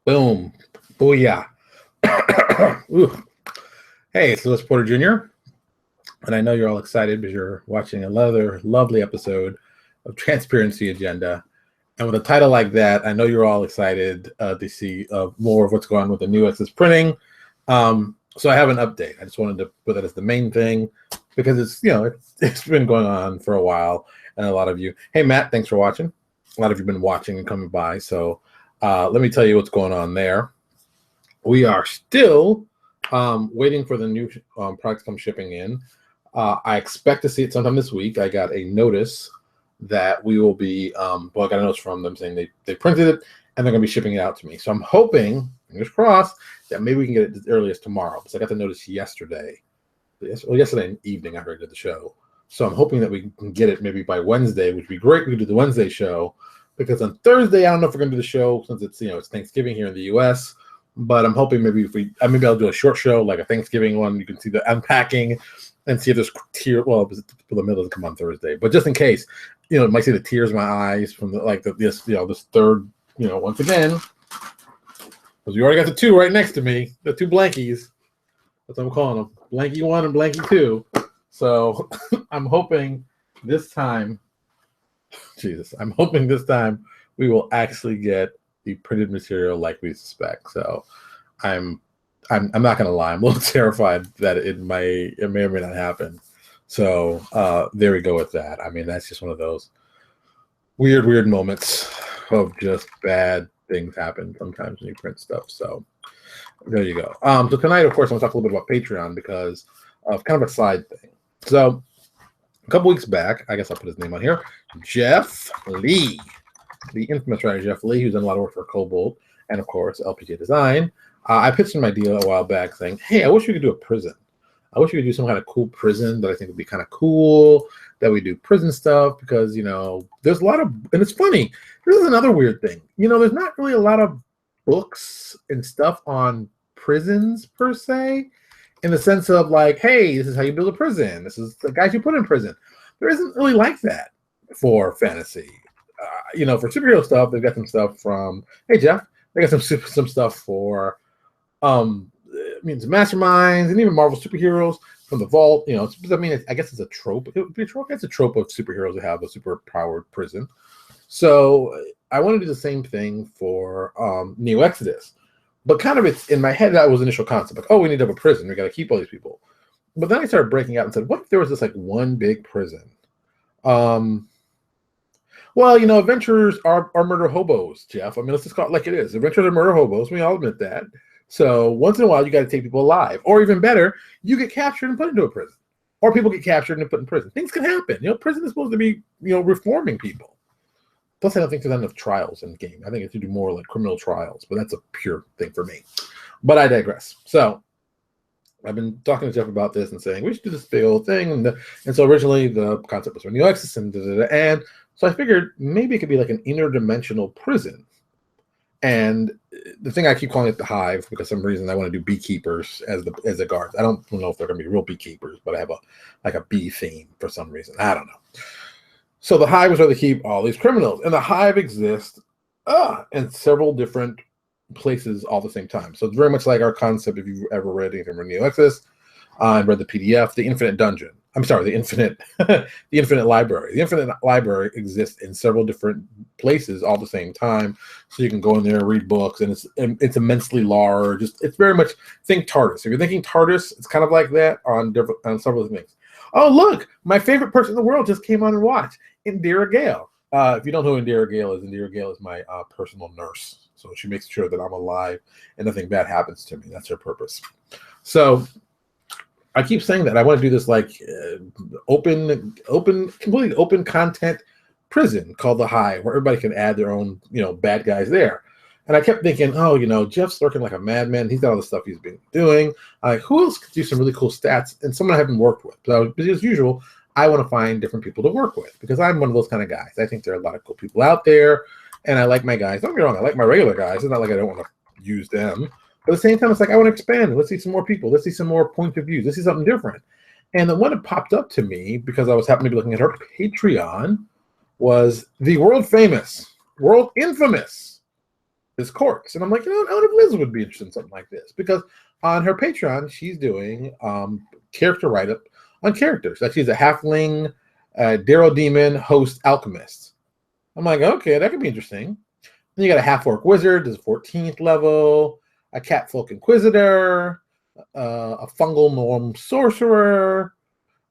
Boom. Booyah. Ooh. Hey, it's Lewis Porter Jr., and I know you're all excited because you're watching another lovely episode of Transparency Agenda. And with a title like that, I know you're all excited to see more of what's going on with the NeoExodus printing. So I have an update. I just wanted to put that as the main thing because it's been going on for a while, and a lot of you. Hey, Matt, thanks for watching. A lot of you have been watching and coming by. So let me tell you what's going on there. We are still waiting for the new product to come shipping in. I expect to see it sometime this week. I got a notice that we will be, I got a notice from them saying they printed it and they're going to be shipping it out to me. So I'm hoping, fingers crossed, that maybe we can get it as early as tomorrow. Because I got the notice yesterday evening after I did the show. So I'm hoping that we can get it maybe by Wednesday, which would be great. We could do the Wednesday show because on Thursday, I don't know if we're going to do the show since it's Thanksgiving here in the U.S., but I'm hoping maybe maybe I'll do a short show, like a Thanksgiving one. You can see the unpacking and see if there's tears. Well, the middle doesn't come on Thursday, but just in case, you might see the tears in my eyes from this third, once again, because we already got the two right next to me, the two blankies. That's what I'm calling them, blankie 1 and blankie 2. So I'm hoping this time, I'm hoping this time we will actually get the printed material like we suspect. So I'm not gonna lie, I'm a little terrified that it may or may not happen. So there we go with that. I mean, that's just one of those weird moments of just bad things happen sometimes when you print stuff. So there you go. So tonight, of course, I'm gonna talk a little bit about Patreon because of kind of a side thing. So a couple weeks back, I guess I'll put his name on here, Jeff Lee, the infamous writer Jeff Lee, who's done a lot of work for Cobalt and, of course, LPJ Design. I pitched him an idea a while back saying, hey, I wish we could do a prison. I wish we could do some kind of cool prison that I think would be kind of cool, that we do prison stuff because, there's a lot of, and it's funny, this is another weird thing. There's not really a lot of books and stuff on prisons per se, in the sense of like, hey, this is how you build a prison. This is the guys you put in prison. There isn't really like that for fantasy. For superhero stuff, they've got some stuff from, hey, Jeff, they got some stuff for, some masterminds and even Marvel superheroes from the Vault. I guess it's a trope. It would be a trope. It's a trope of superheroes that have a super-powered prison. So I want to do the same thing for NeoExodus. But kind of it's in my head, that was the initial concept. Like, oh, we need to have a prison. We got to keep all these people. But then I started breaking out and said, what if there was this like one big prison? Well, adventurers are murder hobos, Jeff. I mean, let's just call it like it is. Adventurers are murder hobos. We all admit that. So once in a while, you got to take people alive. Or even better, you get captured and put into a prison. Or people get captured and put in prison. Things can happen. Prison is supposed to be, reforming people. Plus, I don't think there's enough trials in the game. I think it should do more like criminal trials, but that's a pure thing for me. But I digress. So I've been talking to Jeff about this and saying we should do this big old thing. And so originally the concept was for NeoExodus and so I figured maybe it could be like an interdimensional prison. And the thing I keep calling it the Hive because for some reason I want to do beekeepers as the guards. I don't know if they're going to be real beekeepers, but I have a bee theme for some reason. I don't know. So the Hive is where they keep all these criminals, and the Hive exists in several different places all at the same time. So it's very much like our concept. If you've ever read anything from NeoExodus and read the PDF, the Infinite Dungeon. I'm sorry, the Infinite Library. The Infinite Library exists in several different places all at the same time. So you can go in there and read books, and it's immensely large. It's very much think TARDIS. If you're thinking TARDIS, it's kind of like that on several things. Oh, look, my favorite person in the world just came on and watched, Indira Gale. If you don't know who Indira Gale is my personal nurse. So she makes sure that I'm alive and nothing bad happens to me. That's her purpose. So I keep saying that I want to do this like completely open content prison called the Hive, where everybody can add their own, bad guys there. And I kept thinking, Jeff's working like a madman. He's got all the stuff he's been doing. Who else could do some really cool stats? And someone I haven't worked with. So as usual, I want to find different people to work with because I'm one of those kind of guys. I think there are a lot of cool people out there, and I like my guys. Don't get me wrong, I like my regular guys. It's not like I don't want to use them. But at the same time, it's like I want to expand. Let's see some more people. Let's see some more point of views. Let's see something different. And the one that popped up to me because I was happening to be looking at her Patreon was the world famous, world infamous this course. And I'm like, I wonder if Liz would be interested in something like this, because on her Patreon, she's doing character write-up on characters. Like she's a halfling, Darrow Demon, host, alchemist. I'm like, okay, that could be interesting. Then you got a half-orc wizard, this is 14th level, a catfolk inquisitor, a fungal gnome sorcerer,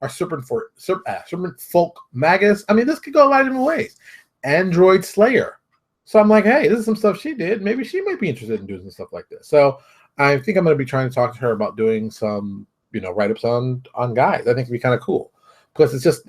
a serpent folk magus. I mean, this could go a lot of different ways. Android slayer. So I'm like, hey, this is some stuff she did. Maybe she might be interested in doing some stuff like this. So I think I'm going to be trying to talk to her about doing some, write-ups on guys. I think it'd be kind of cool, because it's just,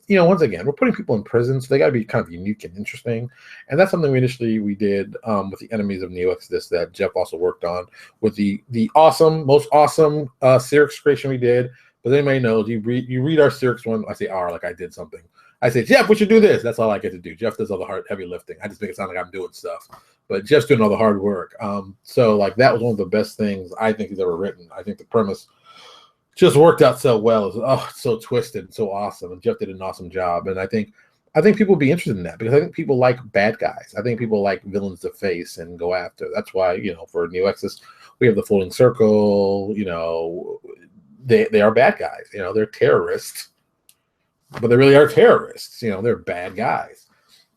once again, we're putting people in prison, so they got to be kind of unique and interesting. And that's something we did with the enemies of NeoExodus that Jeff also worked on with the most awesome Cyrix creation we did. But anybody knows, you read our Cyrix one. I say R like I did something. I say, Jeff, we should do this. That's all I get to do. Jeff does all the heavy lifting. I just make it sound like I'm doing stuff. But Jeff's doing all the hard work. So like that was one of the best things I think he's ever written. I think the premise just worked out so well. It's so twisted and so awesome. And Jeff did an awesome job. And I think people would be interested in that, because I think people like bad guys. I think people like villains to face and go after. That's why, for NeoExodus, we have the Folding Circle. They are bad guys. They're terrorists. But they really are terrorists. They're bad guys.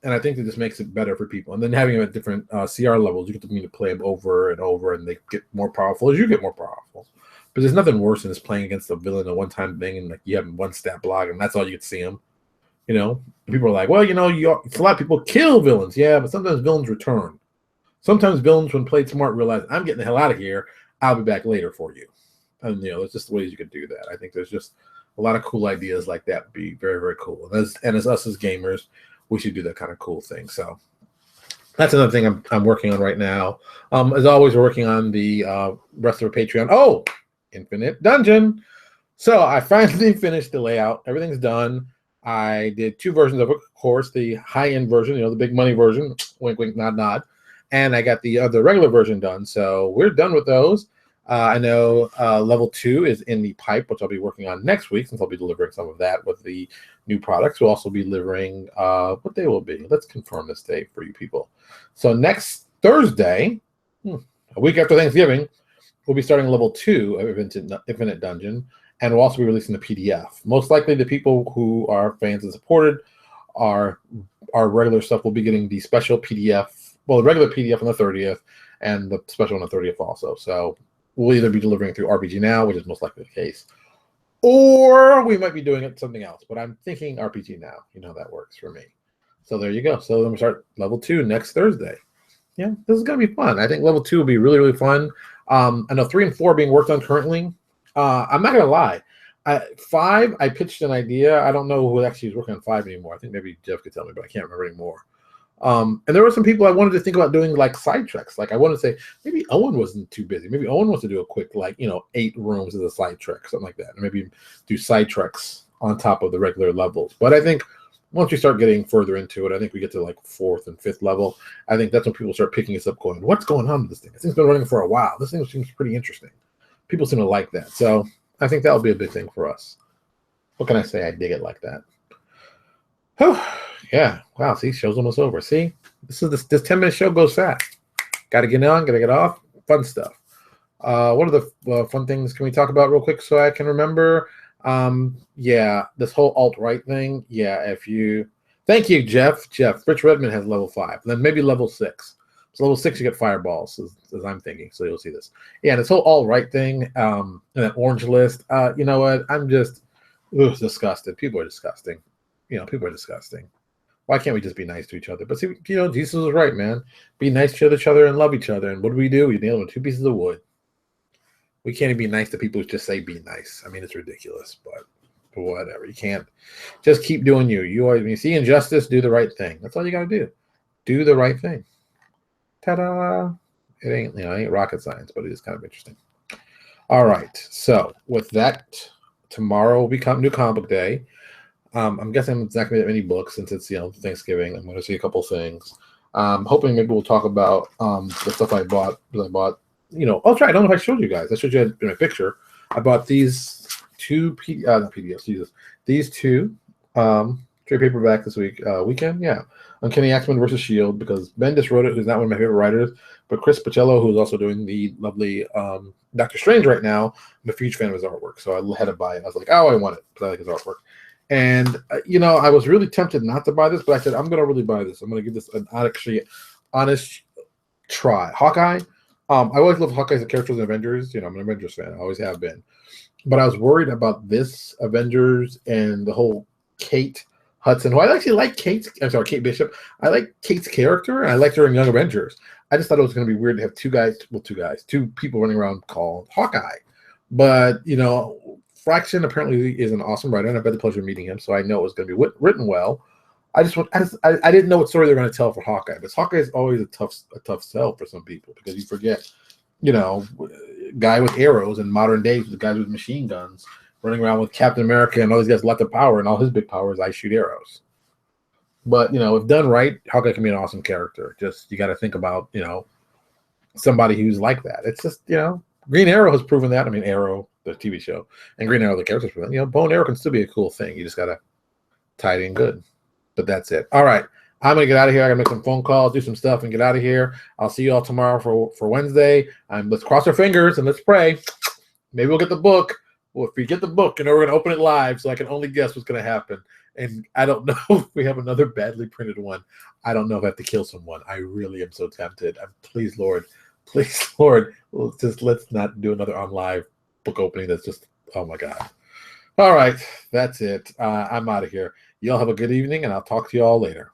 And I think that this makes it better for people. And then having them at different CR levels, you get to play them over and over, and they get more powerful as you get more powerful. But there's nothing worse than just playing against a villain a one-time thing, and like you have one stat block, and that's all you get to see them. People are like, well, it's a lot of people kill villains. Yeah, but sometimes villains return. Sometimes villains, when played smart, realize, I'm getting the hell out of here. I'll be back later for you. And, there's just ways you could do that. I think there's just a lot of cool ideas like that would be very, very cool. And as us as gamers, we should do that kind of cool thing. So that's another thing I'm working on right now. As always, we're working on the rest of our Patreon. Oh, Infinite Dungeon. So I finally finished the layout. Everything's done. I did 2 versions of it, of course, the high-end version, the big money version, wink, wink, nod, nod. And I got the other regular version done. So we're done with those. I know level 2 is in the pipe, which I'll be working on next week, since I'll be delivering some of that with the new products. We'll also be delivering what day will be. Let's confirm this day for you people. So next Thursday, a week after Thanksgiving, we'll be starting level 2 of Infinite Dungeon, and we'll also be releasing the PDF. Most likely the people who are fans and supported our regular stuff will be getting the special PDF, well, the regular PDF on the 30th, and the special on the 30th also. So we'll either be delivering through RPG Now, which is most likely the case, or we might be doing it something else. But I'm thinking RPG Now. That works for me. So there you go. So then we start level 2 next Thursday. Yeah, this is going to be fun. I think level 2 will be really, really fun. I know 3 and 4 are being worked on currently. I'm not going to lie. 5, I pitched an idea. I don't know who actually is working on 5 anymore. I think maybe Jeff could tell me, but I can't remember anymore. And there were some people I wanted to think about doing like side treks. Like I wanted to say, maybe Owen wasn't too busy. Maybe Owen wants to do a quick, 8 rooms as a side trek, something like that. And maybe do side treks on top of the regular levels. But I think once we start getting further into it, I think we get to 4th and 5th level. I think that's when people start picking us up going, what's going on with this thing? This thing's been running for a while. This thing seems pretty interesting. People seem to like that. So I think that'll be a big thing for us. What can I say? I dig it like that. Whew. Yeah. Wow. See, show's almost over. See, this 10-minute show goes fast. Got to get on, got to get off. Fun stuff. What are the fun things can we talk about real quick so I can remember? Yeah, this whole alt-right thing. Yeah, thank you, Jeff. Rich Redmond has level 5, and then maybe level 6. So level 6, you get fireballs, as I'm thinking. So you'll see this. Yeah, this whole alt-right thing, and that orange list. You know what? I'm just disgusted. People are disgusting. People are disgusting. Why can't we just be nice to each other? But see, Jesus was right, man. Be nice to each other and love each other. And what do? We nail them with 2 pieces of wood. We can't even be nice to people who just say be nice. I mean, it's ridiculous, but whatever. You can't just keep doing you. When you see injustice, do the right thing. That's all you got to do. Do the right thing. Ta-da! It ain't rocket science, but it is kind of interesting. All right. So with that, tomorrow will become New Comic Book Day. I'm guessing it's not going to be that many books since it's Thanksgiving. I'm going to see a couple things. Hoping maybe we'll talk about the stuff I bought. Because I bought, I'll try. I don't know if I showed you guys. I showed you in my picture. I bought these 2 not PDFs. Jesus, these 2 trade paperback this weekend, yeah. Uncanny X-Men versus S.H.I.E.L.D. because Bendis wrote it, who's not one of my favorite writers, but Chris Pacello, who's also doing the lovely Doctor Strange right now, I'm a huge fan of his artwork, so I had to buy it. I was like, oh, I want it because I like his artwork. And, I was really tempted not to buy this, but I said, I'm going to really buy this. I'm going to give this an actually honest try. Hawkeye, I always love Hawkeye as a character in Avengers. I'm an Avengers fan. I always have been. But I was worried about this Avengers and the whole Kate Hudson, who I actually like Kate Bishop. I like Kate's character, and I liked her in Young Avengers. I just thought it was going to be weird to have two people running around called Hawkeye. But, Fraction apparently is an awesome writer, and I've had the pleasure of meeting him, so I know it was going to be written well. I didn't know what story they're going to tell for Hawkeye, but Hawkeye is always a tough sell for some people because you forget, guy with arrows in modern days, the guys with machine guns running around with Captain America and all these guys lots of power, and all his big power is I shoot arrows. But if done right, Hawkeye can be an awesome character. Just you got to think about somebody who's like that. It's just Green Arrow has proven that. I mean, Arrow, the TV show, and Green Arrow, the character's proven. Bow and arrow can still be a cool thing. You just got to tie it in good. But that's it. All right. I'm going to get out of here. I got to make some phone calls, do some stuff, and get out of here. I'll see you all tomorrow for Wednesday. Let's cross our fingers and let's pray. Maybe we'll get the book. Well, if we get the book, we're going to open it live, so I can only guess what's going to happen. And I don't know if we have another badly printed one. I don't know if I have to kill someone. I really am so tempted. Please, Lord, let's not do another on live book opening. That's just, oh my God. All right. That's it. I'm out of here. Y'all have a good evening, and I'll talk to you all later.